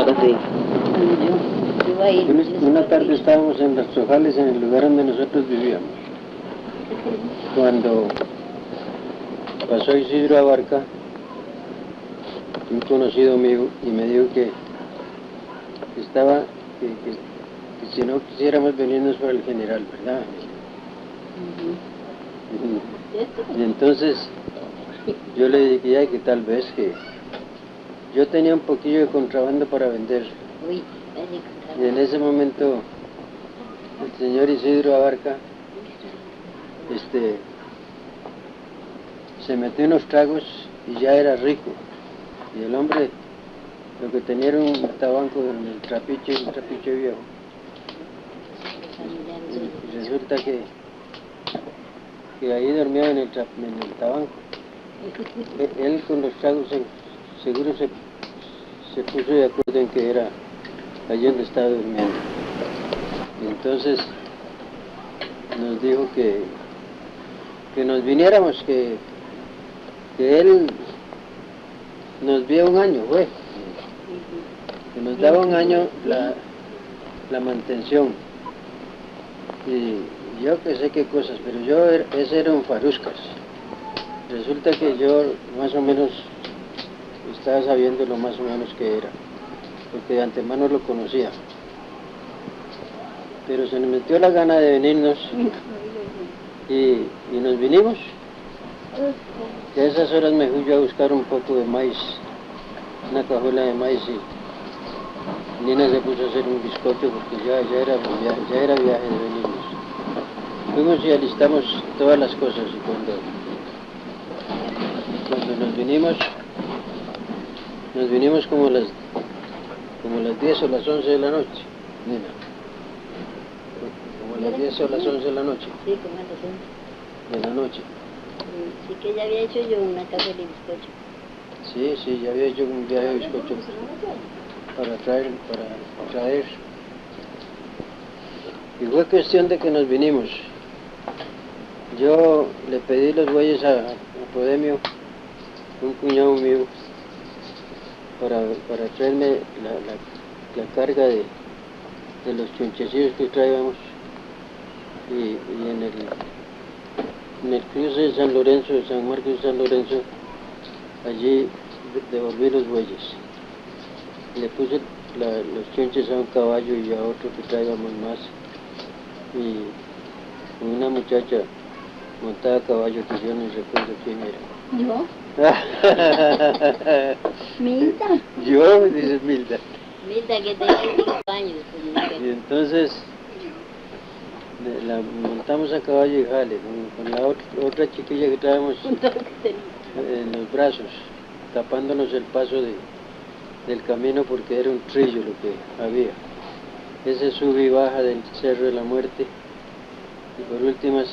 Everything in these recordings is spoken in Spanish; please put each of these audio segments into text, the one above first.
Sí. Una tarde estábamos en Las Tojales, en el lugar donde nosotros vivíamos, cuando pasó Isidro Abarca, un conocido mío, y me dijo que si no quisiéramos venirnos para el General, ¿verdad? Y entonces yo le dije que tal vez que yo tenía un poquillo de contrabando para vender. Y en ese momento el señor Isidro Abarca se metió unos tragos y ya era rico. Y el hombre lo que tenía era un tabanco en el trapiche viejo. Y resulta que ahí dormía en el tabanco. Él con los tragos seguro se puso de acuerdo en que era allí donde estaba durmiendo. Y entonces nos dijo que nos viniéramos, que él nos vía un año, güey. Que nos daba un año la mantención. Y yo que sé qué cosas, pero ese era un faruscas. Resulta que yo más o menos estaba sabiendo lo más o menos que era, porque de antemano lo conocía. Pero se nos metió la gana de venirnos y nos vinimos. Y a esas horas me fui yo a buscar un poco de maíz, una cajuela de maíz, y Nina se puso a hacer un bizcocho porque ya era viaje de venirnos. Fuimos y alistamos todas las cosas, y cuando nos vinimos como las 10 o las 11 de la noche, Nina. Como las 10 o las 11 de la noche. Sí, como a las 11 de la noche. Sí, que ya había hecho yo una caja de bizcocho. Sí, ya había hecho un viaje de bizcocho para traer. Y fue cuestión de que nos vinimos. Yo le pedí los bueyes a Podemio, un cuñado mío, para traerme la carga de los chunchecillos que traíamos, y en el cruce de San Lorenzo, de San Marcos de San Lorenzo, allí devolví los bueyes. Le puse los chunches a un caballo y a otro que traíamos más, y una muchacha montada a caballo que yo no recuerdo quién era. ¿Yo? ¿Milda? Yo, dice Milda. Milda, que tenía 5 años. Y entonces la montamos a caballo y jale, con la otra chiquilla que traíamos en los brazos, tapándonos el paso del camino porque era un trillo lo que había. Ese sube y baja del Cerro de la Muerte. Y por últimas,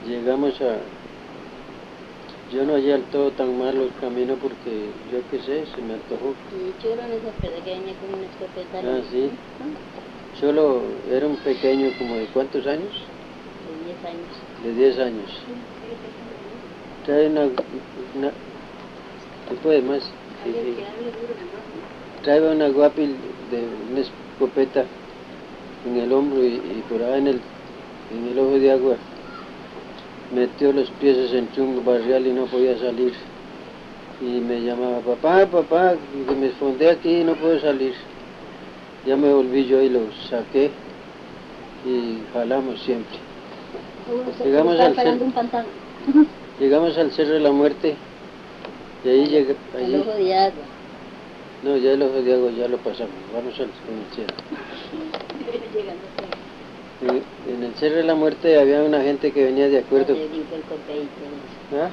llegamos yo no hallé al todo tan malo el camino porque yo qué sé, se me antojó. Y Cholo en esa escopeta que venía con una escopeta. Ah, sí. Cholo era un pequeño, como de ¿cuántos años? De 10 años. De 10 años. Trae una ¿qué puede más? Trae una guapil de una escopeta en el hombro y por ahí en el ojo de agua metió los pies en un barrial y no podía salir. Y me llamaba, papá, que me escondí aquí y no puedo salir. Ya me volví yo y lo saqué y jalamos siempre. Llegamos al Cerro de la Muerte y ahí llega. El ojo de agua. No, ya el ojo de agua ya lo pasamos, vamos al cerro. En el Cerro de la Muerte había una gente que venía de acuerdo. ¿Ah?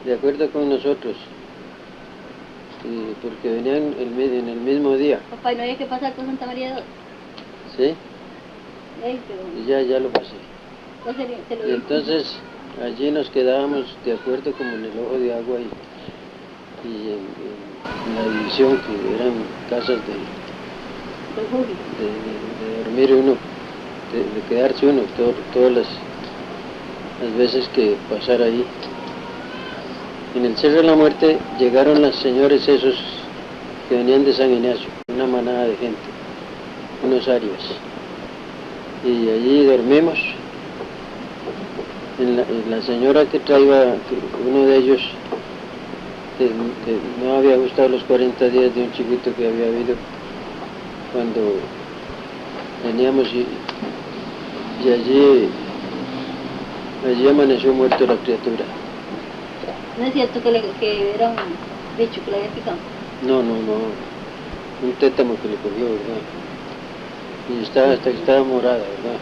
De acuerdo con nosotros. Porque venían en el mismo día. Papá, ¿y no había que pasar por Santa María 2? Sí. Y ya lo pasé. Y entonces allí nos quedábamos de acuerdo como en el ojo de agua y en la división, que eran casas de dormir uno, de quedarse uno todas las veces que pasara ahí. En el Cerro de la Muerte llegaron los señores esos que venían de San Ignacio, una manada de gente, unos arias. Y allí dormimos. La señora que traía, uno de ellos, que no había gustado los 40 días de un chiquito que había habido cuando veníamos y allí amaneció muerto la criatura. ¿No es cierto que era un bicho que le había picado? No, un tétamo que le cogió, ¿verdad? Y hasta que estaba morada, ¿verdad?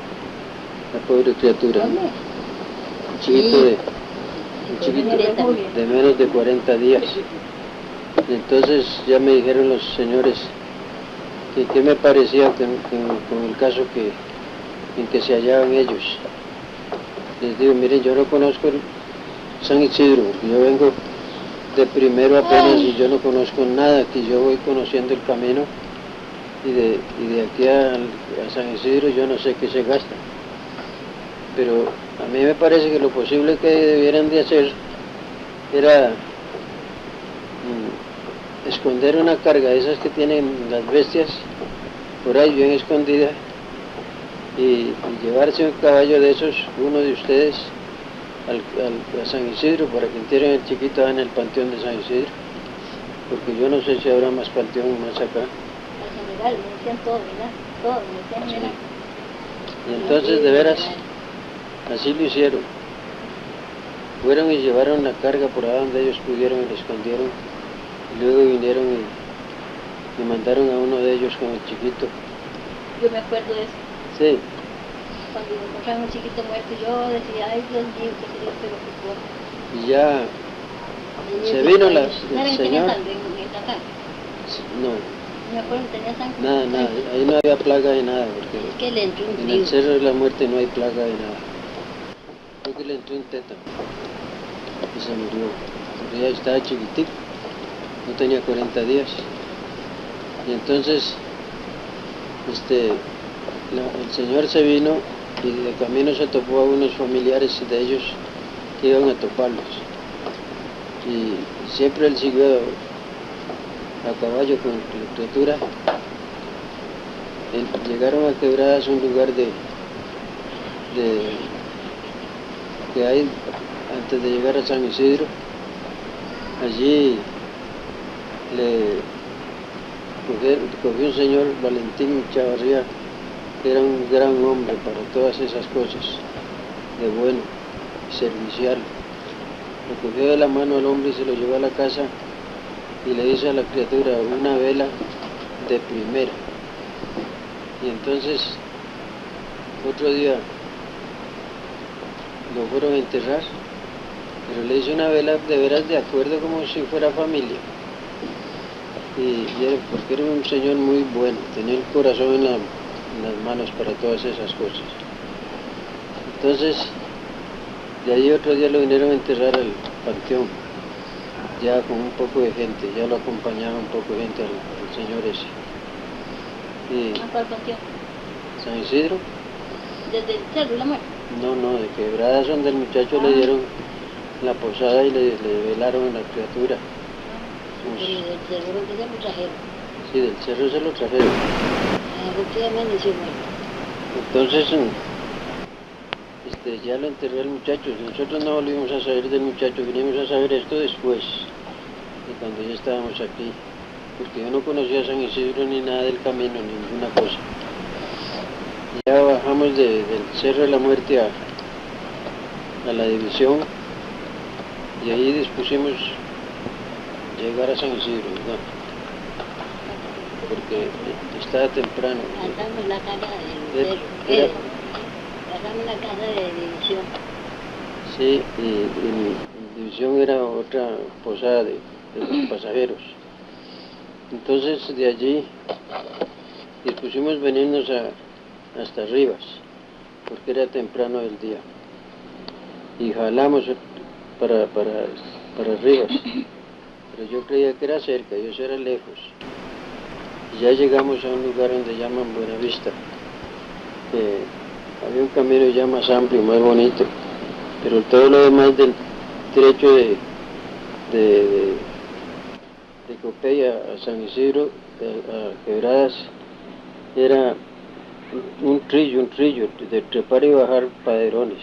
La pobre criatura. ¿Dónde? Un chiquito de menos de 40 días. Entonces ya me dijeron los señores que qué me parecía con el caso en que se hallaban ellos. Les digo, miren, yo no conozco San Isidro, porque yo vengo de primero apenas y yo no conozco nada aquí, yo voy conociendo el camino y de aquí a San Isidro yo no sé qué se gasta. Pero a mí me parece que lo posible que debieran de hacer era esconder una carga de esas que tienen las bestias por ahí bien escondida y llevarse un caballo de esos, uno de ustedes, a San Isidro para que entierren al chiquito en el panteón de San Isidro, porque yo no sé si habrá más panteón más acá. En general, me decían todo, ¿verdad? Todo, me decían, Sí. Y entonces de veras así lo hicieron. Fueron y llevaron la carga por allá donde ellos pudieron y la escondieron. Y luego vinieron y mandaron a uno de ellos con el chiquito. Yo me acuerdo de eso. Sí. Cuando encontraron un chiquito muerto, yo decía, ay Dios mío, que se Dios te lo perdone. Y ya se vino el señor. No. Me acuerdo que tenía sangre. Nada, ahí no había plaga de nada, porque es que le entró un en el Cerro de la Muerte no hay plaga de nada. Creo que le entró un tétano y se murió, porque ya estaba chiquitico, no tenía 40 días. Y entonces, el señor se vino y de camino se topó a unos familiares de ellos que iban a toparlos. Y siempre él siguió a caballo con la criatura. Llegaron a Quebradas, un lugar que hay antes de llegar a San Isidro. Allí cogió un señor, Valentín Chavarría, que era un gran hombre para todas esas cosas, de bueno, servicial. Lo cogió de la mano al hombre y se lo llevó a la casa y le hizo a la criatura una vela de primera. Y entonces otro día lo fueron a enterrar, pero le hizo una vela de veras de acuerdo como si fuera familia. Porque era un señor muy bueno, tenía el corazón en las manos para todas esas cosas. Entonces, de ahí otro día lo vinieron a enterrar al panteón, ya con un poco de gente, ya lo acompañaba un poco de gente al señor ese. ¿A cuál panteón? San Isidro. ¿Desde el Cerro de la Muerte? No, de Quebradas, donde el muchacho le dieron la posada y le velaron a la criatura. Sí, del Cerro que se lo trajeron. Sí, del Cerro se lo trajeron. Efectivamente, sí, muerto. Entonces, ya lo enterró el muchacho. Nosotros no volvimos a saber del muchacho, vinimos a saber esto después, de cuando ya estábamos aquí, porque yo no conocía San Isidro ni nada del camino, ninguna cosa. Ya bajamos del Cerro de la Muerte a la división y ahí dispusimos llegar a San Isidro, ¿verdad? Porque estaba temprano. Pasamos la casa del Cerro. Pasamos la casa de división. Sí, y división era otra posada de los pasajeros. Entonces de allí dispusimos venirnos hasta Rivas, porque era temprano del día. Y jalamos para Rivas. Pero yo creía que era cerca, y eso era lejos. Y ya llegamos a un lugar donde llaman Buenavista, que había un camino ya más amplio, más bonito, pero todo lo demás del trecho de Copey a San Isidro, a Quebradas, era un trillo de trepar y bajar paderones.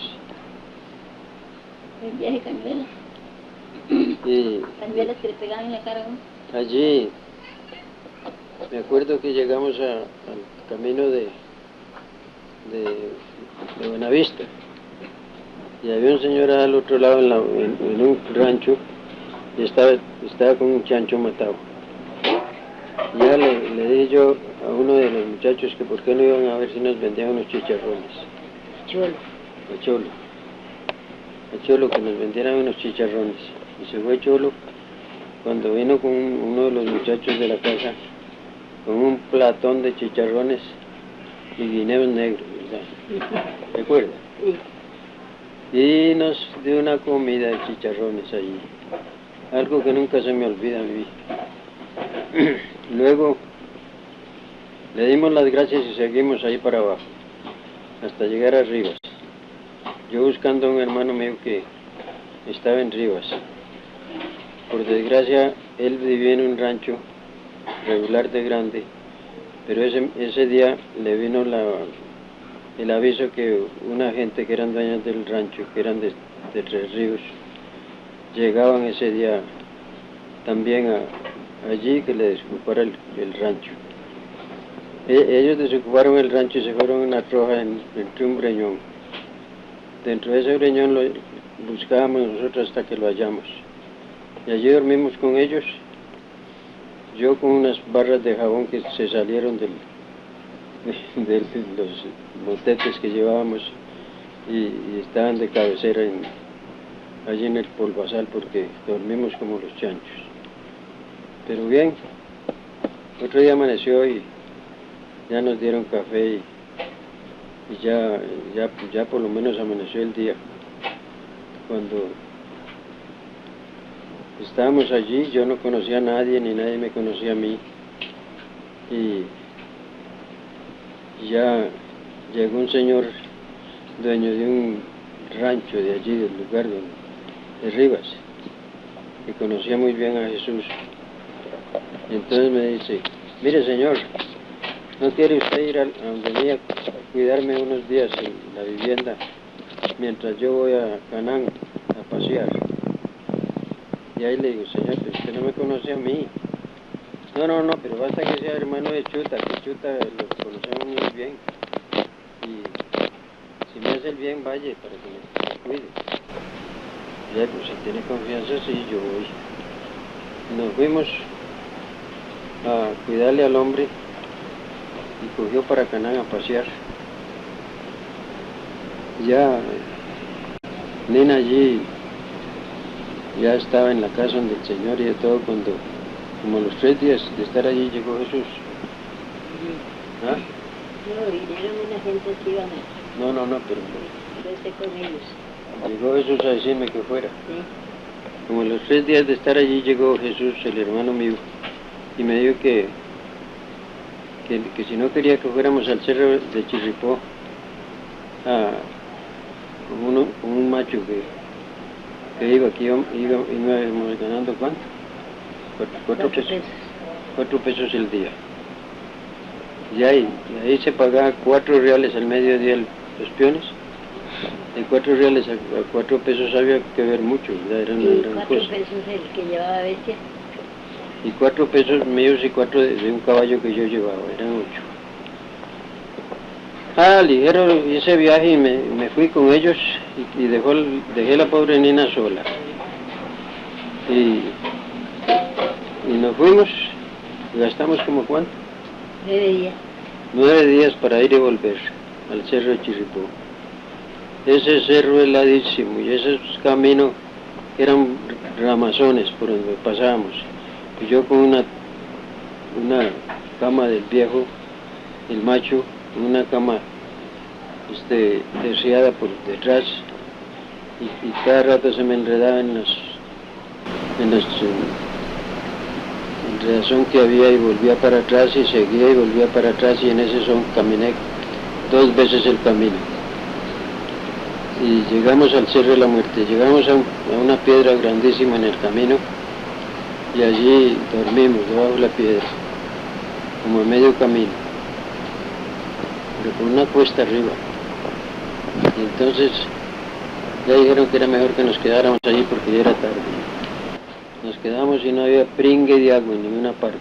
El viaje Cañuelas. Y Cañuelas que le pegaban en la cara, ¿no? allí, me acuerdo que llegamos al camino de Buenavista, y había un señor al otro lado en un rancho, y estaba con un chancho matado. Ya le dije yo a uno de los muchachos que por qué no iban a ver si nos vendían unos chicharrones. Cholo. A Cholo que nos vendieran unos chicharrones. Y se fue Cholo cuando vino con uno de los muchachos de la casa con un platón de chicharrones y guineos negros, ¿verdad? ¿Recuerda? Sí. Y nos dio una comida de chicharrones allí, algo que nunca se me olvida a mí. Luego le dimos las gracias y seguimos ahí para abajo, hasta llegar a Rivas. Yo buscando a un hermano mío que estaba en Rivas. Por desgracia, él vivía en un rancho regular de grande, pero ese día le vino el aviso que una gente que eran dueños del rancho, que eran de Tres Ríos, llegaban ese día también allí que le desocupara el rancho. Ellos desocuparon el rancho y se fueron a una troja entre un breñón. Dentro de ese breñón lo buscábamos nosotros hasta que lo hallamos. Y allí dormimos con ellos, yo con unas barras de jabón que se salieron de los motetes que llevábamos y estaban de cabecera allí en el polvazal porque dormimos como los chanchos. Pero bien, otro día amaneció y ya nos dieron café y ya por lo menos amaneció el día. Cuando estábamos allí, yo no conocía a nadie, ni nadie me conocía a mí. Y ya llegó un señor dueño de un rancho de allí, del lugar de Rivas, que conocía muy bien a Jesús. Y entonces me dice, mire señor, ¿no quiere usted ir a donde mí a cuidarme unos días en la vivienda mientras yo voy a Canaán a pasear? Y ahí le digo, señor, pero usted no me conoce a mí. No, pero basta que sea hermano de Chuta, que Chuta lo conocemos muy bien. Y si me hace el bien, vaya para que me cuide. Ya, pues si tiene confianza, sí, yo voy. Nos fuimos a cuidarle al hombre y cogió para Canaán a pasear. Ya Nena allí ya estaba en la casa donde el Señor y de todo cuando, como a los 3 días de estar allí, llegó Jesús. ¿Ah? No, vinieron una gente que iban a... No, pero Vete con ellos. llegó Jesús a decirme que fuera. Sí. Como a los 3 días de estar allí llegó Jesús, el hermano mío, y me dijo que si no quería que fuéramos al cerro de Chirripó con un macho que iba, que íbamos ganando ¿cuánto? 4 pesos. 4 pesos el día. Y ahí se pagaba 4 reales al mediodía los peones. De 4 reales a 4 pesos había que ver mucho, ¿verdad? Era una gran 4 cosa. pesos el que llevaba bestia. Y 4 pesos míos y 4 de un caballo que yo llevaba, eran 8. Ligero ese viaje y me fui con ellos y dejé la pobre nena sola. Y nos fuimos, y gastamos como ¿cuánto? 9 días. 9 días para ir y volver al cerro de Chirripó. Ese cerro heladísimo y esos caminos eran ramazones por donde pasábamos. Y yo con una cama del viejo, el macho, una cama terciada por detrás y cada rato se me enredaba en las enredazón que había y volvía para atrás y seguía y volvía para atrás y en ese son caminé 2 veces el camino. Y llegamos al Cerro de la Muerte, llegamos a una piedra grandísima en el camino y allí dormimos debajo de la piedra, como a medio camino, pero con una cuesta arriba. Y entonces ya dijeron que era mejor que nos quedáramos allí porque ya era tarde. Nos quedamos y no había pringue de agua en ninguna parte.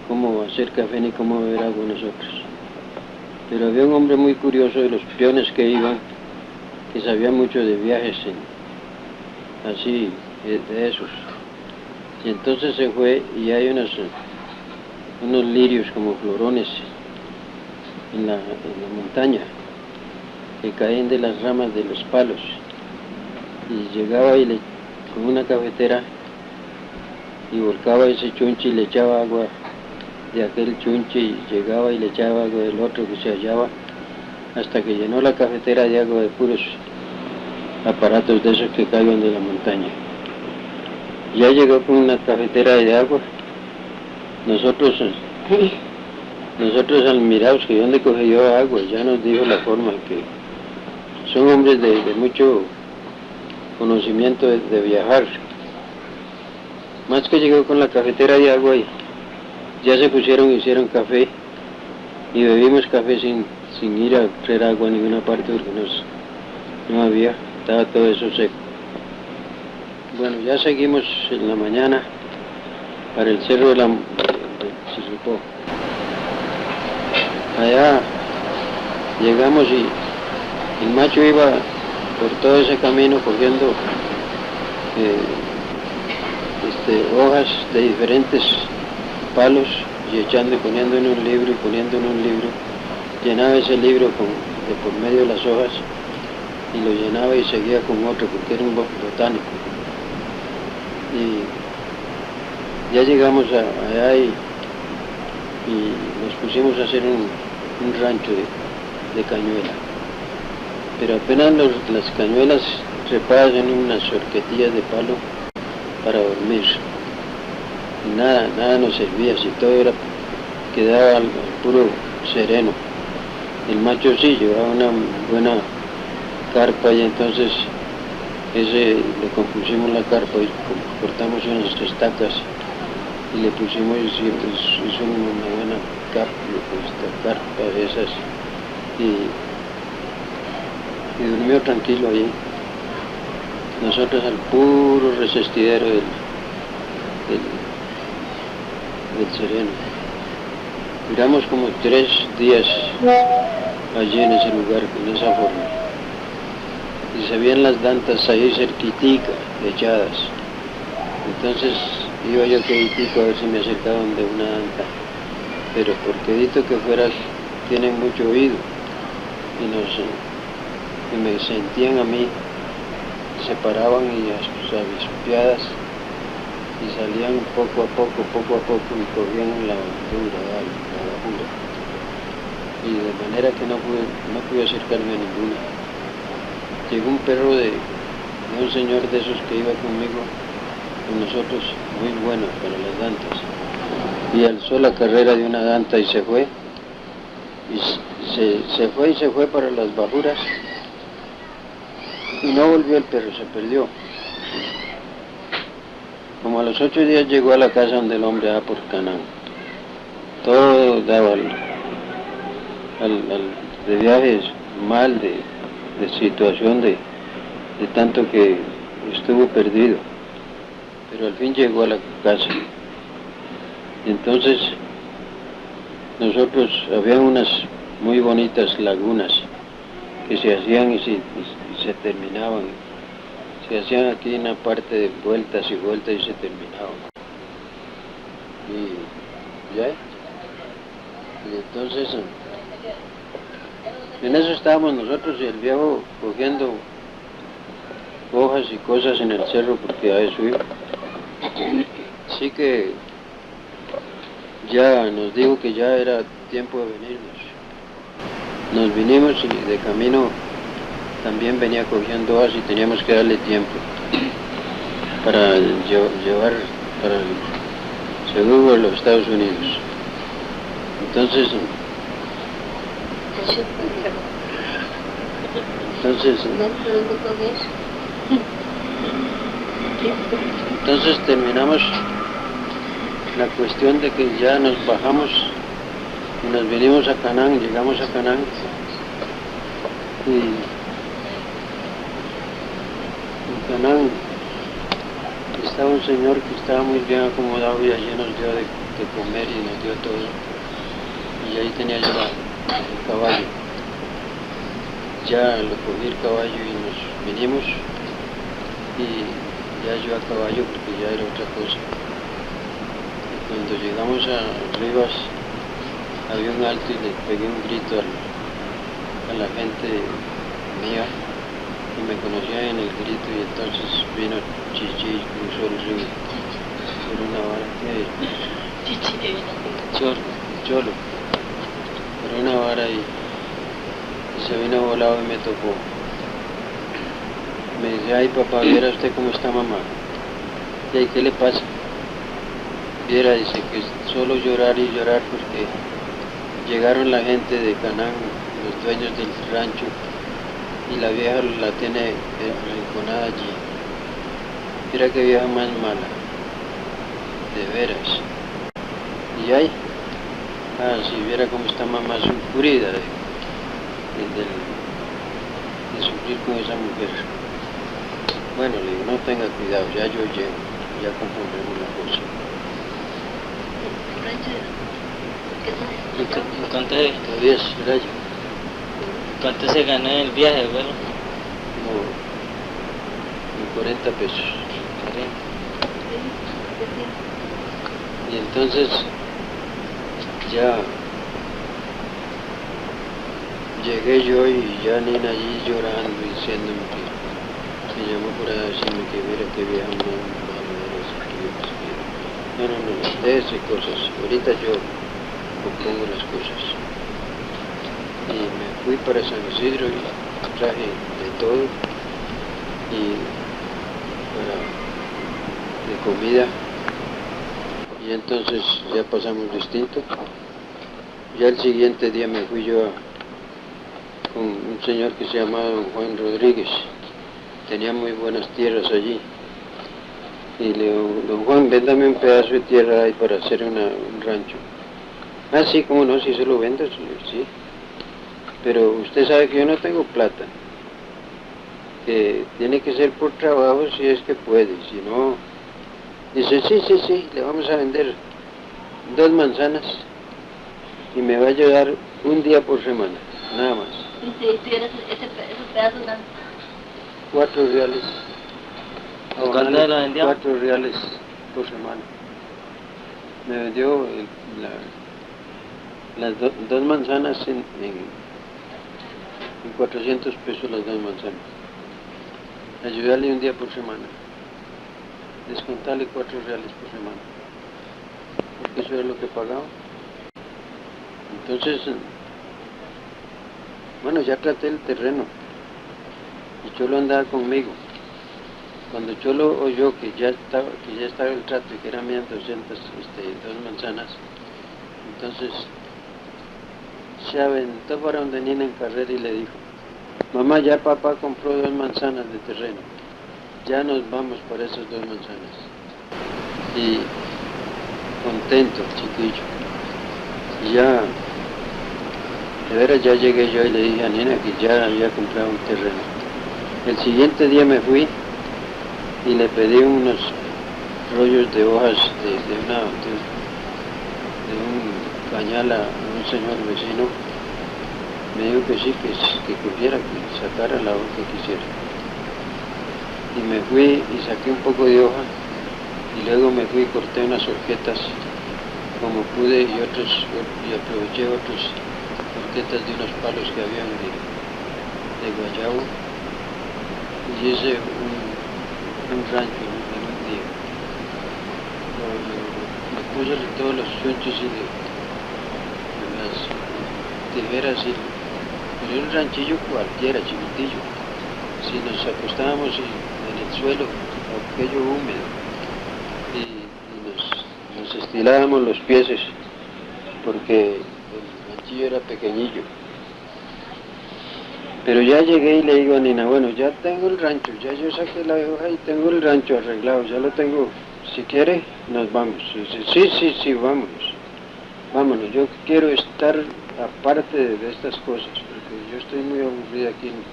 ¿Cómo hacer café ni cómo beber agua nosotros? Pero había un hombre muy curioso de los peones que iban, que sabía mucho de viajes así, de esos. Y entonces se fue y hay unos lirios como florones en la montaña que caen de las ramas de los palos. Y llegaba y con una cafetera y volcaba ese chunche y le echaba agua de aquel chunche y llegaba y le echaba agua del otro que se hallaba hasta que llenó la cafetera de agua de puros aparatos de esos que caían de la montaña. Ya llegó con una cafetera de agua. Nosotros admirados que dónde cogió agua, ya nos dijo la forma que son hombres de mucho conocimiento de viajar. Más que llegó con la cafetera de agua y ya se pusieron y hicieron café y bebimos café sin ir a traer agua a ninguna parte porque no había, estaba todo eso seco. Bueno, ya seguimos en la mañana para el cerro de Chirripó. Allá llegamos y el macho iba por todo ese camino cogiendo hojas de diferentes palos y echando y poniendo en un libro y poniendo en un libro. Llenaba ese libro de por medio de las hojas y lo llenaba y seguía con otro porque era un botánico. Y ya llegamos allá y nos pusimos a hacer un rancho de cañuela. Pero apenas las cañuelas trepadas en unas horquetillas de palo para dormir. Y nada nos servía, si todo quedaba al puro sereno. El macho sí llevaba una buena carpa y entonces le compusimos la carpa y cortamos unas estacas y le pusimos, hizo una buena carpa de esas y durmió tranquilo ahí. Nosotros al puro resistidero del sereno. Duramos como 3 días allí en ese lugar, en esa forma. Y se veían las dantas ahí cerquitica, echadas. Entonces iba yo queditico a ver si me acercaban de una danta. Pero por quedito que fuera, tienen mucho oído. Y me sentían a mí, se paraban y avispiadas y salían poco a poco y cogían la bajura. Y de manera que no pude acercarme a ninguna. Llegó un perro de un señor de esos que iba conmigo, con nosotros, muy bueno para las dantas. Y alzó la carrera de una danta y se fue. Y se fue para las bajuras. Y no volvió el perro, se perdió. Como a los 8 días llegó a la casa donde el hombre va por Canaán. Todo daba de viajes mal, de situación, de tanto que estuvo perdido. Pero al fin llegó a la casa. Entonces nosotros, había unas muy bonitas lagunas que se hacían y se terminaban. Se hacían aquí una parte de vueltas y vueltas y se terminaban. Y ya. Y entonces, en eso estábamos nosotros y el viejo cogiendo hojas y cosas en el cerro porque a eso iba. Así que ya nos dijo que ya era tiempo de venirnos. Nos vinimos y de camino también venía cogiendo hojas y teníamos que darle tiempo para llevar para el seguro de los Estados Unidos. Entonces ¿dónde coges? Entonces terminamos la cuestión de que ya nos bajamos y nos vinimos a Canaán, llegamos a Canaán y en Canaán estaba un señor que estaba muy bien acomodado y allí nos dio de comer y nos dio todo. Y ahí tenía yo el caballo. Ya lo cogí el caballo y nos vinimos y ya yo a caballo porque ya era otra cosa. Y cuando llegamos a Rivas había un alto y le pegué un grito a la gente mía y me conocía en el grito y entonces vino Chichi y cruzó el río por una vara Cholo, por una vara y se vino volado y me tocó. Me dice, ay papá, viera usted cómo está mamá. ¿Y ahí qué le pasa? Viera, dice que solo llorar y llorar porque llegaron la gente de Canaán, los dueños del rancho, y la vieja la tiene arrinconada allí. Mira qué vieja más mala, de veras. Y ahí, si viera cómo está mamá sufrida de sufrir con esa mujer. Bueno, le digo, no tenga cuidado, ya yo llego, ya compondremos la cosa. ¿Cuánto se ganó en el viaje, abuelo? Como 40 pesos. Y entonces ya llegué yo y ya Nina allí llorando y diciéndome que me llamó por ahí a decirme que mira que vieja muy malo eres, que yo pues, no, déjese cosas, ahorita yo compongo las cosas. Y me fui para San Isidro y traje de todo y de comida y entonces ya pasamos distinto. Ya el siguiente día me fui yo con un señor que se llamaba don Juan Rodríguez, tenía muy buenas tierras allí y le digo, don Juan, véndame un pedazo de tierra ahí para hacer un rancho. Ah, sí, cómo no, si se lo vendo, sí, pero usted sabe que yo no tengo plata, que tiene que ser por trabajo si es que puede, si no. Dice, sí, le vamos a vender 2 manzanas y me va a ayudar un día por semana, nada más. Si eres esos pedazos grandes. 4 reales. ¿Cuánto lo vendió? 4 reales por semana. Me vendió las 2 manzanas en 400 pesos las 2 manzanas. Ayudarle un día por semana. Descontarle 4 reales por semana. Porque eso es lo que pagaba. Entonces, bueno, ya traté el terreno. Y Cholo andaba conmigo. Cuando Cholo oyó que ya estaba el trato y que eran 2 manzanas, entonces se aventó para donde Nina en carrera y le dijo, mamá, ya papá compró 2 manzanas de terreno, ya nos vamos para esas 2 manzanas. Y contento, chiquillo. Y ya, de veras ya llegué yo y le dije a Nina que ya había comprado un terreno. El siguiente día me fui y le pedí unos rollos de hojas de un pañal a un señor vecino. Me dijo que sí, que cogiera, que sacara la hoja que quisiera. Y me fui y saqué un poco de hoja y luego me fui y corté unas horquetas como pude y aproveché otras horquetas de unos palos que habían de guayabo y hice un rancho en un día. Me puse de todos los chunchos y de las tijeras pero era un ranchillo cualquiera, chiquitillo. Si nos acostábamos en el suelo, aquello húmedo, y nos estilábamos los pies, porque el ranchillo era pequeñillo. Pero ya llegué y le digo a Nina, bueno, ya tengo el rancho, ya yo saqué la hoja y tengo el rancho arreglado, ya lo tengo. Si quiere, nos vamos. Y dice, sí, vámonos. Vámonos, yo quiero estar aparte de estas cosas, porque yo estoy muy aburrida aquí en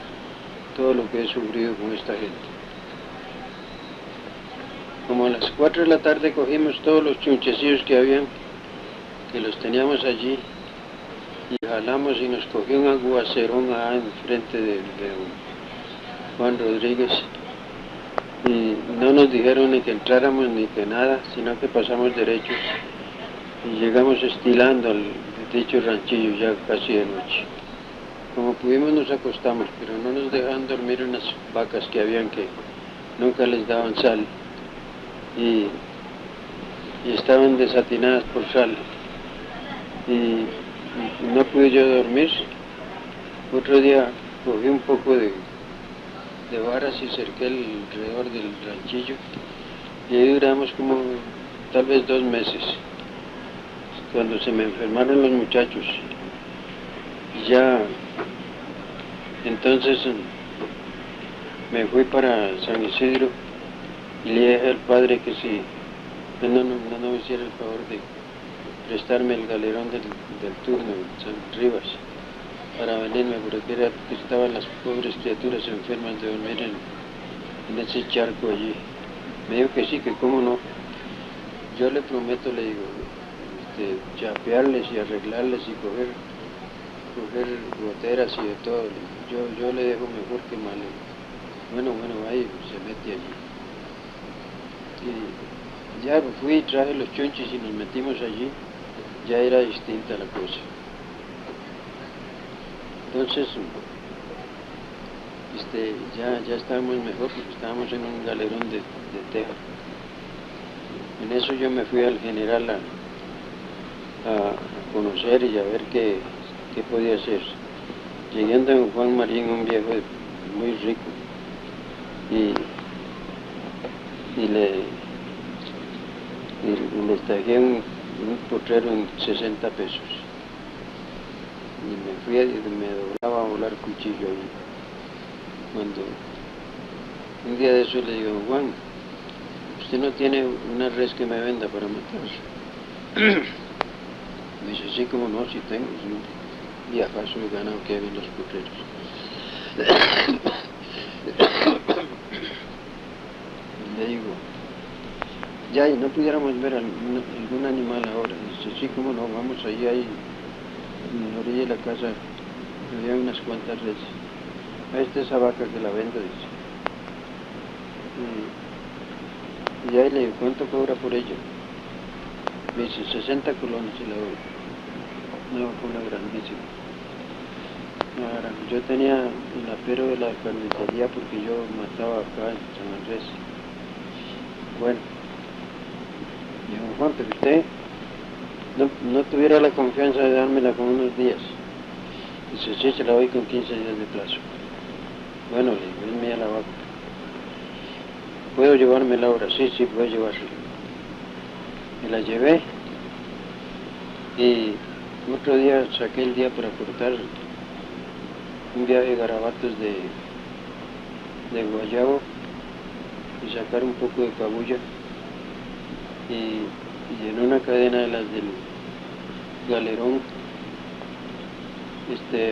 todo lo que he sufrido con esta gente. Como a las 4 de la tarde cogimos todos los chunchecillos que habían, que los teníamos allí, y jalamos y nos cogió un aguacerón enfrente de Juan Rodríguez, y no nos dijeron ni que entráramos ni que nada, sino que pasamos derechos y llegamos estilando al dicho ranchillo ya casi de noche. Como pudimos nos acostamos, pero no nos dejaban dormir unas vacas que habían que nunca les daban sal y estaban desatinadas por sal y no pude yo dormir. Otro día cogí un poco de varas y cerqué alrededor del ranchillo y ahí duramos como tal vez 2 meses, cuando se me enfermaron los muchachos. Ya entonces me fui para San Isidro y le dije al padre que si no me hiciera el favor de prestarme el galerón del turno en San Rivas para venirme, porque estaban las pobres criaturas enfermas de dormir en ese charco allí. Me dijo que sí, que cómo no. Yo le prometo, le digo, chapearles y arreglarles y coger goteras y de todo. Yo le dejo mejor que mal. Bueno, ahí se mete allí. Y ya fui, traje los chunches y nos metimos allí. Ya era distinta la cosa. Entonces, ya estábamos mejor porque estábamos en un galerón de teja. En eso yo me fui al general a conocer y a ver qué podía hacer. Llegué a don Juan Marín, un viejo muy rico, y les traje un potrero en 60 pesos. Y me fui me doblaba a volar cuchillo ahí. Cuando un día de eso le digo, Juan, ¿usted no tiene una res que me venda para matar? Me dice, sí, como no, sí tengo, es un viajazo de ganado que hay en los potreros. Le digo, ya, y no pudiéramos ver algún animal ahora. Dice, sí, como no, vamos allí, en la orilla de la casa, había unas cuantas reses. Ahí está esa vaca que la vendo, dice. Y ahí le digo, ¿cuánto cobra por ella? Me dice, 60 colones y la doy. Una vacuna grandísima. Ahora, yo tenía el apero de la carnicería porque yo mataba acá en San Andrés. Bueno, dijo, Juan, pero usted no tuviera la confianza de dármela con unos días. Dice, sí, se la doy con 15 días de plazo. Bueno, le digo, es mía la vaca. ¿Puedo llevármela ahora? Sí, puedo llevársela. Me la llevé y otro día saqué el día para cortar un viaje de garabatos de guayabo y sacar un poco de cabuya y en una cadena de las del galerón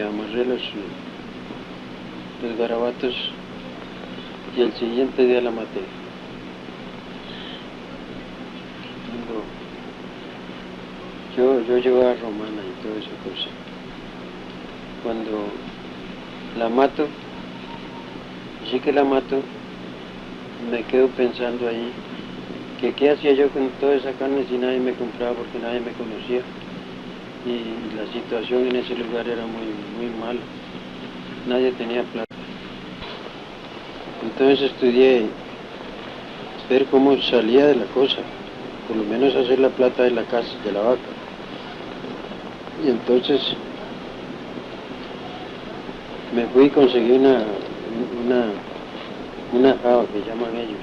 amarré los garabatos y el siguiente día la maté. Yo llevaba romana y toda esa cosa. Cuando la mato, sí que la mato, me quedo pensando ahí que qué hacía yo con toda esa carne si nadie me compraba porque nadie me conocía y la situación en ese lugar era muy mala, nadie tenía plata. Entonces estudié ver cómo salía de la cosa, por lo menos hacer la plata de la casa, de la vaca. Y entonces me fui y conseguí una java que llaman ellos.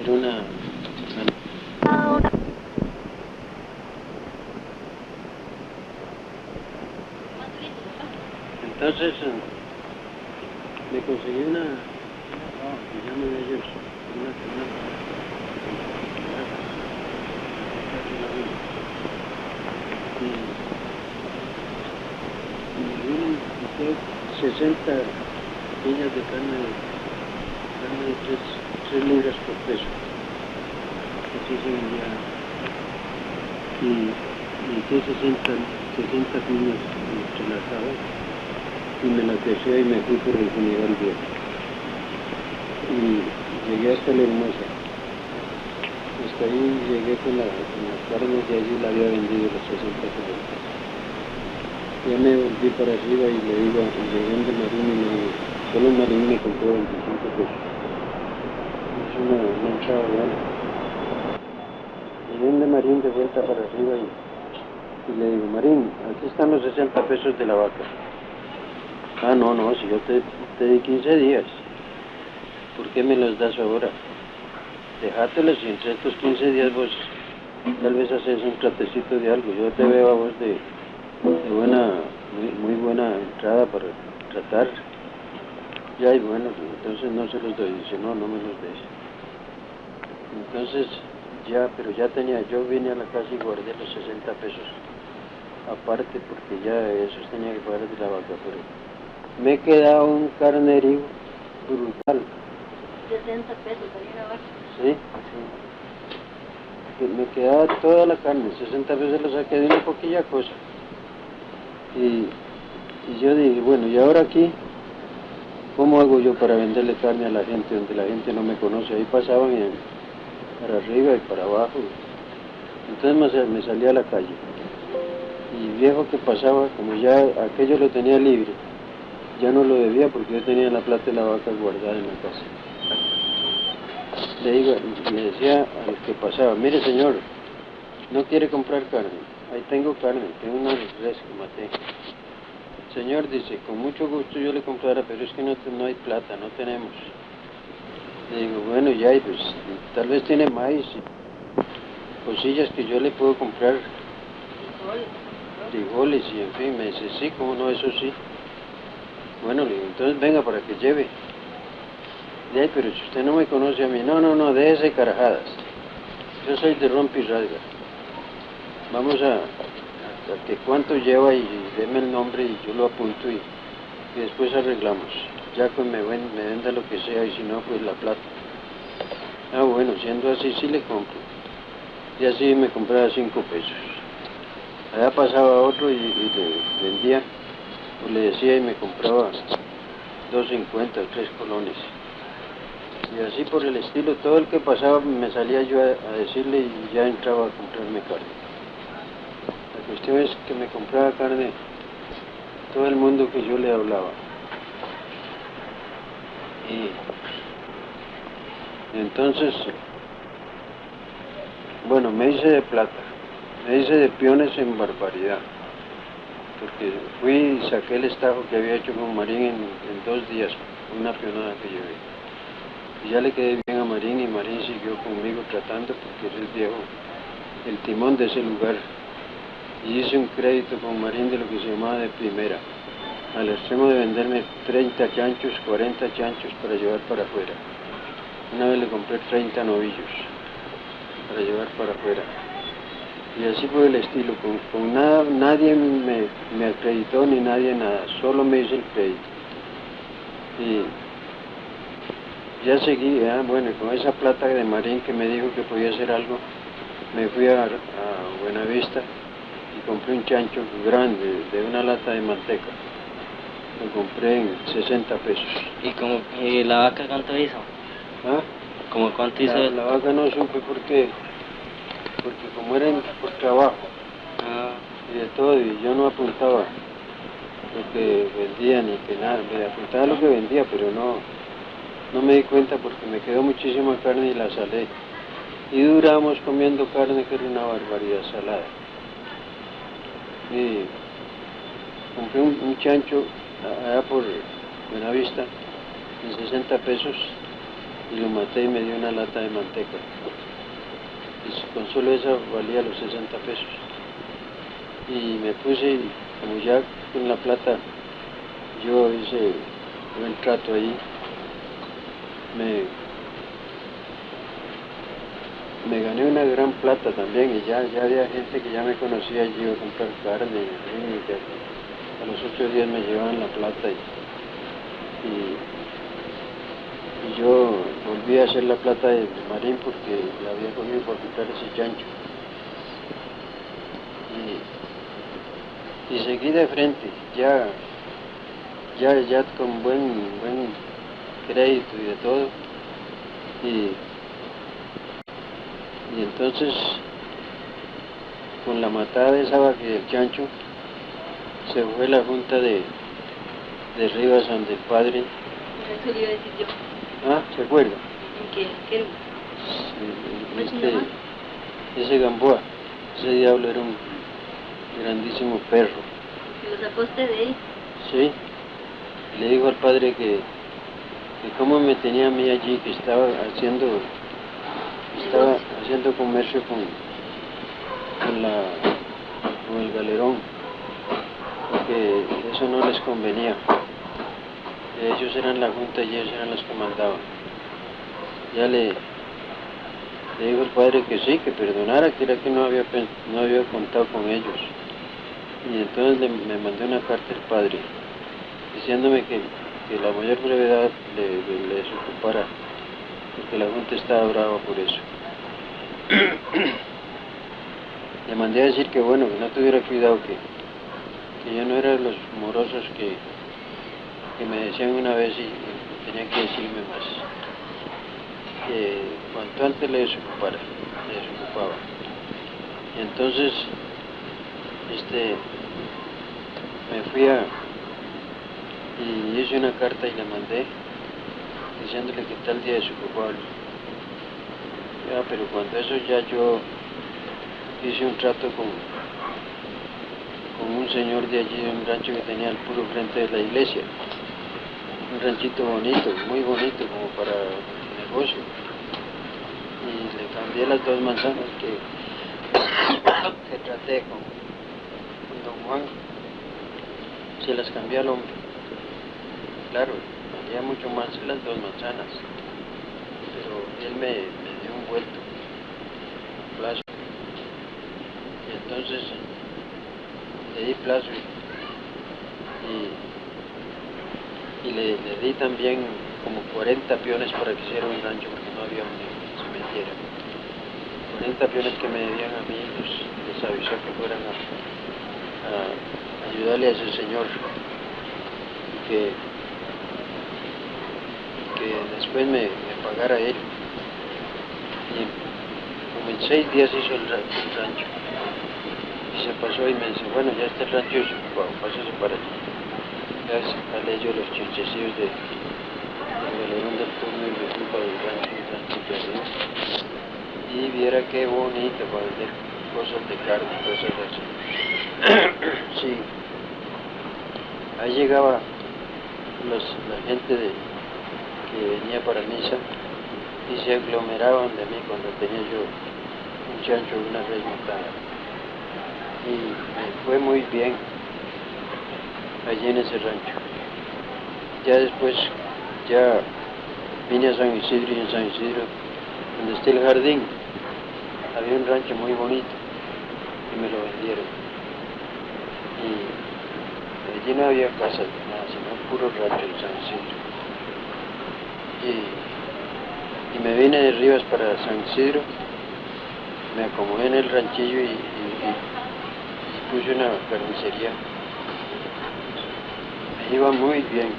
Era una entonces Me conseguí una que llaman ellos, una y me vienen 60 piñas de carne de 3 libras por peso. Así se vendía. Y hice 60 piñas entrelazadas y me las dejé y me fui por el General Viejo. Y llegué hasta la Hermosa. Hasta ahí llegué con las carnes y allí la había vendido los 60 pesos. Ya me volví para arriba y le digo, le vende Marín y solo Marín me compró 25 pesos. Es una entrada buena. Le vende Marín de vuelta para arriba y le digo, Marín, aquí están los 60 pesos de la vaca. Ah, no, si yo te di 15 días, ¿por qué me los das ahora? Déjatelos y entre estos 15 días vos tal vez haces un tratecito de algo. Yo te veo a vos de buena, muy buena entrada para tratar. Ya, y bueno, entonces no se los doy. Dice, no me los des. Entonces, pero ya yo vine a la casa y guardé los 60 pesos. Aparte, porque ya esos tenía que pagar de la vaca, pero me he quedado un carnerío brutal. 60 pesos para una vaca. Sí. Me quedaba toda la carne, 60 pesos la saqué de una poquilla cosa. Y yo dije, bueno, y ahora aquí, ¿cómo hago yo para venderle carne a la gente donde la gente no me conoce? Ahí pasaban para arriba y para abajo. Entonces me salí a la calle. Y viejo que pasaba, como ya aquello lo tenía libre, ya no lo debía porque yo tenía la plata de la vaca guardada en la casa. Le digo, y le decía al que pasaba, mire señor, no quiere comprar carne, ahí tengo carne, tengo una res que maté. Señor, dice, con mucho gusto yo le comprara, pero es que no hay plata, no tenemos. Le digo, bueno, ya, y pues tal vez tiene maíz y cosillas que yo le puedo comprar. Frijoles y en fin, me dice, sí, cómo no, eso sí. Bueno, le digo, entonces venga para que lleve. De ahí, pero si usted no me conoce a mí, no, déjese carajadas. Yo soy de Rompi Rasga. Vamos a que cuánto lleva y deme el nombre y yo lo apunto y después arreglamos. Ya que me venda lo que sea y si no, pues la plata. Ah, bueno, siendo así, sí le compro. Y así me compraba 5 pesos. Allá pasaba otro y le vendía, o le decía y me compraba 2.50 o 3 colones. Y así por el estilo, todo el que pasaba me salía yo a decirle y ya entraba a comprarme carne. La cuestión es que me compraba carne todo el mundo que yo le hablaba. Y entonces, bueno, me hice de plata, me hice de piones en barbaridad. Porque fui y saqué el estajo que había hecho con Marín en 2 días, una pionada que llevé. Y ya le quedé bien a Marín y Marín siguió conmigo tratando porque es el viejo, el timón de ese lugar. Y hice un crédito con Marín de lo que se llamaba de primera, al extremo de venderme 30 chanchos, 40 chanchos para llevar para afuera. Una vez le compré 30 novillos para llevar para afuera. Y así fue el estilo, con nada, nadie me acreditó ni nadie nada, solo me hice el crédito. Y ya seguí, bueno, con esa plata de Marín que me dijo que podía hacer algo, me fui a Buenavista y compré un chancho grande de una lata de manteca. Lo compré en 60 pesos. ¿Y la vaca cuánto hizo? ¿Ah? ¿Cómo cuánto hizo? La vaca no supe porque como era por trabajo y de todo, y yo no apuntaba lo que vendía ni que nada, me apuntaba lo que vendía, pero no me di cuenta porque me quedó muchísima carne y la salé. Y duramos comiendo carne que era una barbaridad salada. Y compré un chancho allá por Buenavista en 60 pesos y lo maté y me dio una lata de manteca. Y con solo esa valía los 60 pesos. Y me puse, como ya con la plata, yo hice buen trato ahí. Me gané una gran plata también, y ya había gente que ya me conocía, yo iba a comprar carne, y que a los 8 días me llevaban la plata, y yo volví a hacer la plata de Marín porque la había cogido por quitar ese chancho. Y seguí de frente, ya con buen crédito y de todo. Y entonces, con la matada de esa vaca y del chancho, se fue la junta de Rivas ante el padre. Eso le iba a decir yo. Ah, ¿se acuerda? ¿Qué? Ese Gamboa, ese diablo era un grandísimo perro. ¿Que lo sacó usted de ahí? Sí, le dijo al padre que cómo me tenía a mí allí, que estaba haciendo comercio con el galerón, porque eso no les convenía. Ellos eran la junta y ellos eran los que mandaban. Ya le dijo el padre que sí, que perdonara, que era que no había contado con ellos. Y entonces me mandó una carta el padre, diciéndome que la mayor brevedad le desocupara, porque la junta estaba brava por eso. Le mandé a decir que bueno, que no tuviera cuidado, que yo no era de los morosos que me decían una vez y tenían que decirme más. Que cuanto antes le desocupaba. Y entonces, me fui y hice una carta y le mandé, diciéndole que tal día desocupaba. Ya, pero cuando eso ya yo hice un trato con un señor de allí, de un rancho que tenía al puro frente de la iglesia. Un ranchito bonito, muy bonito, como para negocio. Y le cambié las 2 manzanas que traté con don Juan. Se las cambié al hombre. Claro, valía mucho más las 2 manzanas. Pero él me dio un vuelto, un plazo. Y entonces le di plazo y le di también como 40 peones para que hiciera un rancho, porque no había donde se metiera. 40 peones que me debían a mí, les avisó que fueran a ayudarle a ese señor, y que después me pagara él. Y como en 6 días hizo el rancho. Y se pasó y me dice, bueno, ya está el rancho desocupado, pásese para allí. Ya sacale yo los chinchecillos del galerón del turno y me fui para el rancho de arriba. Y viera qué bonito para vender cosas de carne y cosas así. Sí, ahí llegaba la gente que venía para misa y se aglomeraban de mí cuando tenía yo un chancho y una res montada. Y me fue muy bien allí en ese rancho. Ya después, ya vine a San Isidro, y en San Isidro, donde está el jardín, había un rancho muy bonito y me lo vendieron. Y allí no había casas ni nada, sino puro rancho en San Isidro. Y me vine de Rivas para San Isidro, me acomodé en el ranchillo y puse una carnicería. Me iba muy bien.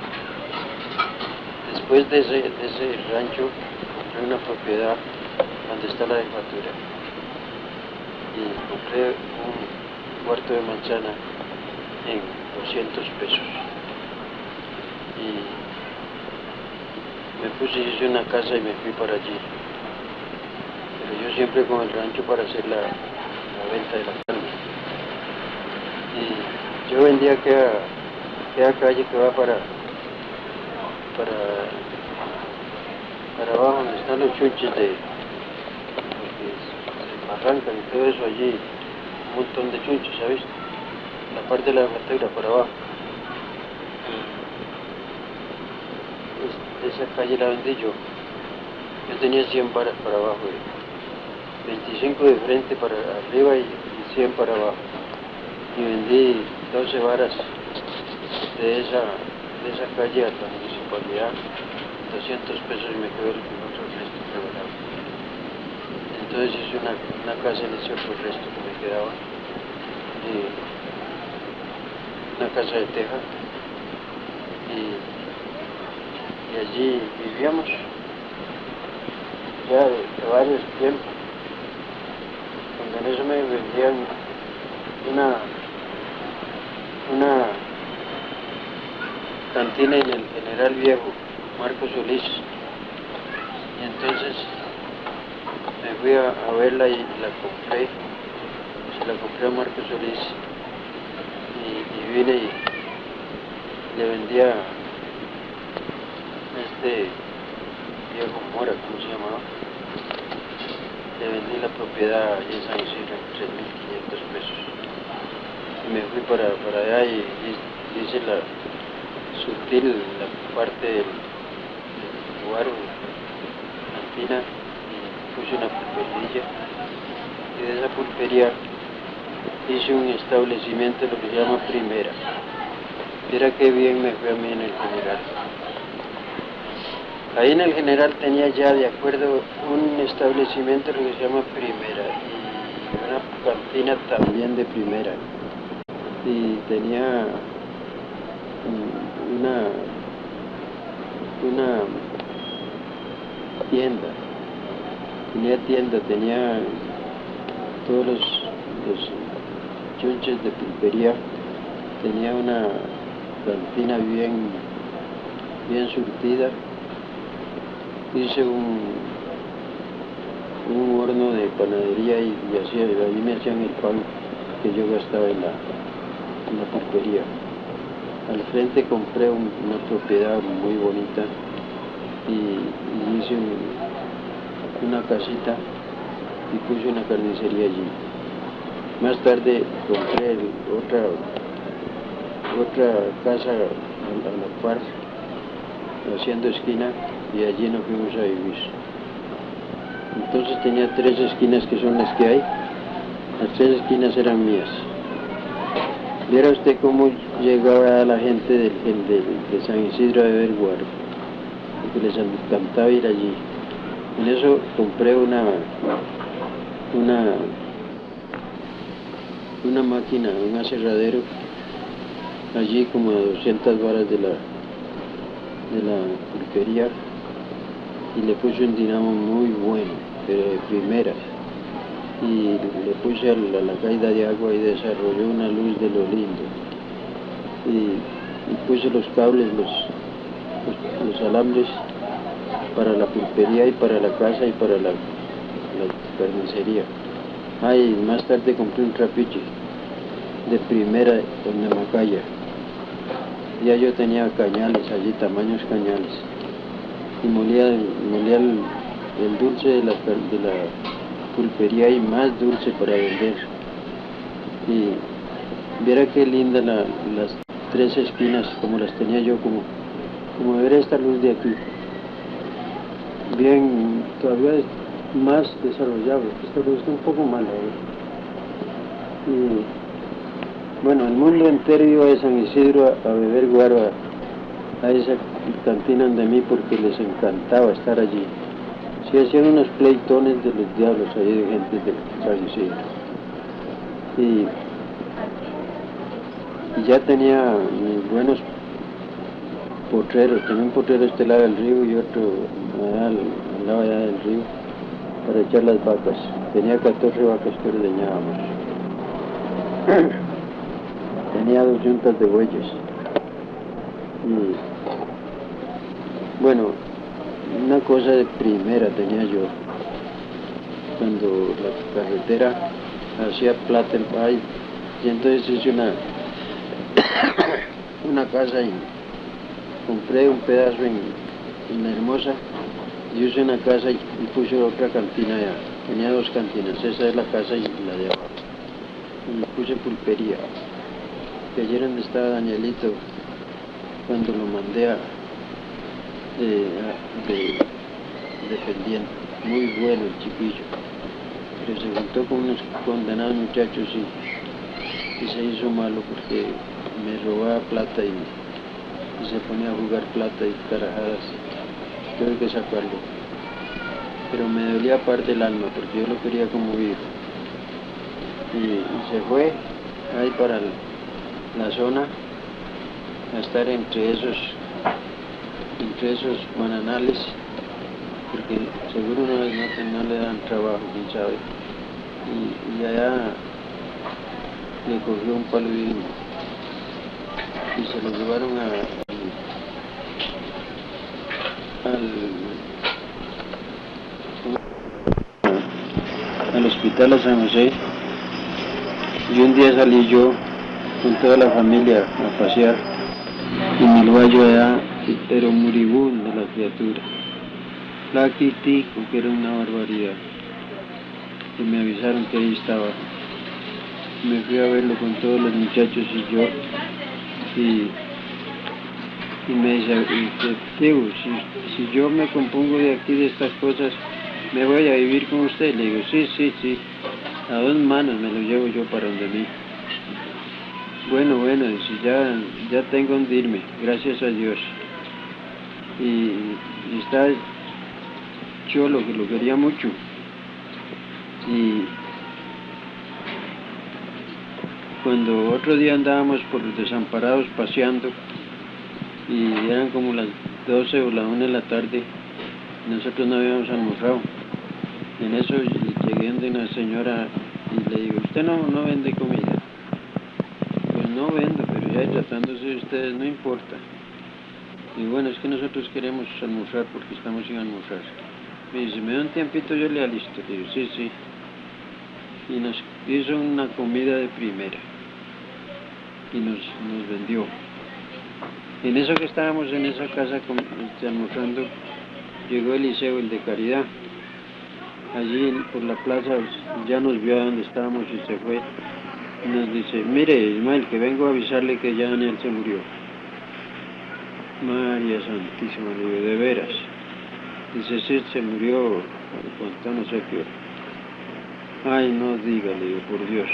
Después de ese rancho compré una propiedad donde está la jefatura y compré un cuarto de manzana en 200 pesos. Y me puse, hice una casa y me fui para allí. Pero yo siempre con el rancho para hacer la venta de la carne. Y yo vendía aquella calle que va para abajo, donde están los chunches de barranca y todo eso allí, un montón de chunches, ¿sabes? La parte de la factura para abajo. esa calle la vendí yo. Yo tenía 100 varas para abajo, 25 de frente para arriba y 100 para abajo. Y vendí 12 varas de esa calle a la municipalidad, 200 pesos, y me quedó el otro resto regalado. Entonces hice una casa en ese otro resto que me quedaba, una casa de teja, y allí vivíamos ya de varios tiempos. Cuando en eso me vendían una cantina en el General Viejo, Marcos Solís, y entonces me fui a verla y la compré, se la compré a Marcos Solís, y vine y le vendía a este viejo Mora, ¿cómo se llamaba? Le vendí la propiedad allí en San Isidro en 3.500 pesos. Y me fui para allá y hice la sutil, la parte del lugar, una cantina, y puse una pulpería. Y de esa pulpería hice un establecimiento, lo que se llama Primera. Mira qué bien me fue a mí en el General. Ahí en el General tenía ya de acuerdo un establecimiento, lo que se llama Primera, y una cantina también de Primera. Y tenía una tienda, tenía todos los chunches de pulpería, tenía una cantina bien surtida. Hice un horno de panadería y ahí me hacían el pan que yo gastaba en la pulpería. Al frente compré una propiedad muy bonita y hice una casita y puse una carnicería allí. Más tarde compré otra casa a la par, haciendo esquina, y allí nos fuimos a vivir. Entonces tenía 3 esquinas que son las que hay. Las 3 esquinas eran mías. Viera usted cómo llegaba la gente de San Isidro a beber guaro, porque les encantaba ir allí. En eso compré una máquina, un aserradero, allí como a 200 varas de la pulpería, y le puse un dinamo muy bueno, pero de primera, y le puse a la caída de agua y desarrolló una luz de lo lindo, y puse los cables, los alambres para la pulpería y para la casa y para la carnicería. Y más tarde compré un trapiche de primera donde Macaya. Ya yo tenía cañales allí, tamaños cañales, y molía el dulce de la pulpería y más dulce para vender. Y viera qué linda las 3 esquinas, como las tenía yo, como ver esta luz de aquí. Bien, todavía es más desarrollado. Esta luz está un poco mala. Y bueno, el mundo entero iba de San Isidro a beber guaro a esa cantina de mí, porque les encantaba estar allí. Se hacían unos pleitones de los diablos ahí de gente de San Isidro. Y ya tenía buenos potreros. Tenía un potrero a este lado del río y otro al lado allá del río para echar las vacas. Tenía 14 vacas que ordeñábamos. Tenía 2 yuntas de bueyes. Y bueno, una cosa de primera tenía yo. Cuando la carretera hacía plata el país, y entonces hice una casa y compré un pedazo en La Hermosa, y hice una casa y puse otra cantina allá. Tenía 2 cantinas, esa es la casa y la de abajo. Y puse pulpería, que ayer donde estaba Danielito, cuando lo mandé defendiendo. Muy bueno el chiquillo. Pero se juntó con unos condenados muchachos y se hizo malo porque me robaba plata y se ponía a jugar plata y carajadas. Tuve que sacarlo. Pero me dolía parte del alma porque yo lo quería como hijo. Y se fue ahí para la zona a estar entre esos bananales, porque seguro no le dan trabajo, quién sabe. Y allá le cogió un paludismo y se lo llevaron al hospital a San José. Y un día salí yo con toda la familia a pasear y me lo hallo allá, pero moribundo la criatura, flaquitico, que era una barbaridad. Y me avisaron que ahí estaba. Me fui a verlo con todos los muchachos y yo, y me dice, Diego, si yo me compongo de aquí de estas cosas, ¿me voy a vivir con usted? Le digo, sí, a 2 manos me lo llevo yo para donde mí. Bueno, dice, ya tengo donde irme, gracias a Dios. Y está Cholo, que lo quería mucho. Y cuando otro día andábamos por los Desamparados paseando, y eran como las 12 o la 1 de la tarde, nosotros no habíamos almorzado. En eso llegué donde una señora y le digo, ¿usted no vende comida? Pues no vendo, pero ya tratándose de ustedes no importa. Y bueno, es que nosotros queremos almorzar porque estamos sin almorzar. Me dice, ¿me da un tiempito? Yo le alisto. Le digo, sí. Y nos hizo una comida de primera. Y nos vendió. En eso que estábamos en esa casa almorzando, llegó Eliseo, el de Caridad. Allí por la plaza ya nos vio a donde estábamos y se fue. Y nos dice, mire Ismael, que vengo a avisarle que ya Daniel se murió. María Santísima, le digo, ¿de veras? Dice, sí, se murió, cuando no sé qué hora. Ay, no diga, le digo, por Dios.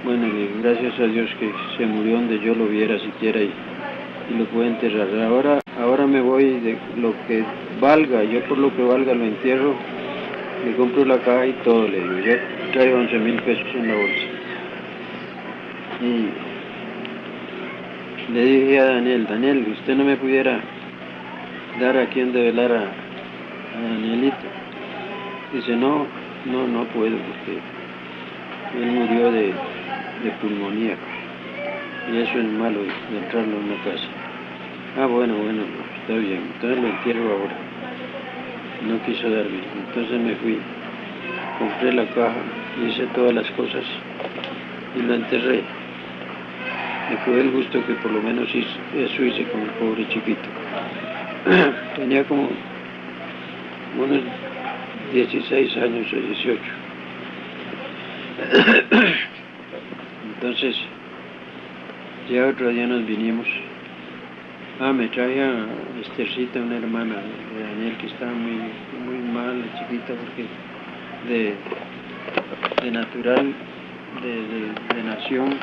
Bueno, le digo, gracias a Dios que se murió donde yo lo viera siquiera y lo pude enterrar. Ahora me voy de lo que valga, yo por lo que valga lo entierro, le compro la caja y todo, le digo, yo traigo 11,000 pesos en la bolsa. Y le dije a Daniel, ¿usted no me pudiera dar a quien develar a Danielito? Dice, no puedo porque él murió de pulmonía y eso es malo de entrarlo en una casa. Ah, bueno, está bien, entonces lo entierro ahora. No quiso darme, entonces me fui, compré la caja, hice todas las cosas y lo enterré. Me fue el gusto que por lo menos eso hice con el pobre chiquito. Tenía como unos 16 años o 18. Entonces, ya otro día nos vinimos. Me traje a Estercita, una hermana de Daniel, que estaba muy mal, chiquita, porque de natural, de nación,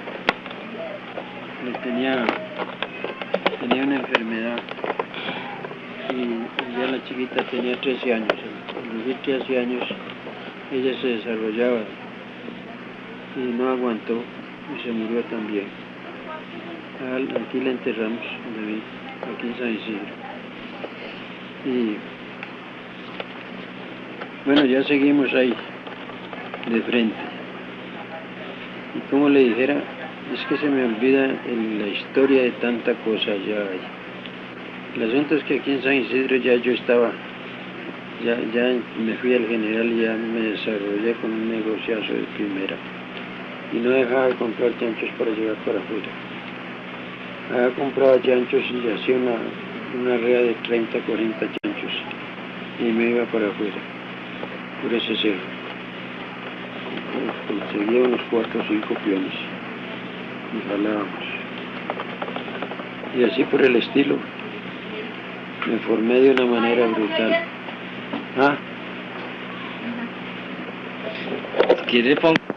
tenía una enfermedad. Y ya la chiquita tenía 13 años. Al vivir 13 años, ella se desarrollaba y no aguantó y se murió también. Aquí la enterramos, aquí en San Isidro. Y bueno, ya seguimos ahí, de frente. Y como le dijera, es que se me olvida la historia de tanta cosa ya hay. El asunto es que aquí en San Isidro ya yo estaba, ya me fui al general y ya me desarrollé con un negociazo de primera. Y no dejaba de comprar chanchos para llevar para afuera. Compraba chanchos y hacía una rea de 30, 40 chanchos y me iba para afuera, por ese cerro. Conseguía unos 4 o 5 peones y jalábamos. Y así por el estilo. Me formé de una manera brutal. ¿Ah? ¿Quiere pongo?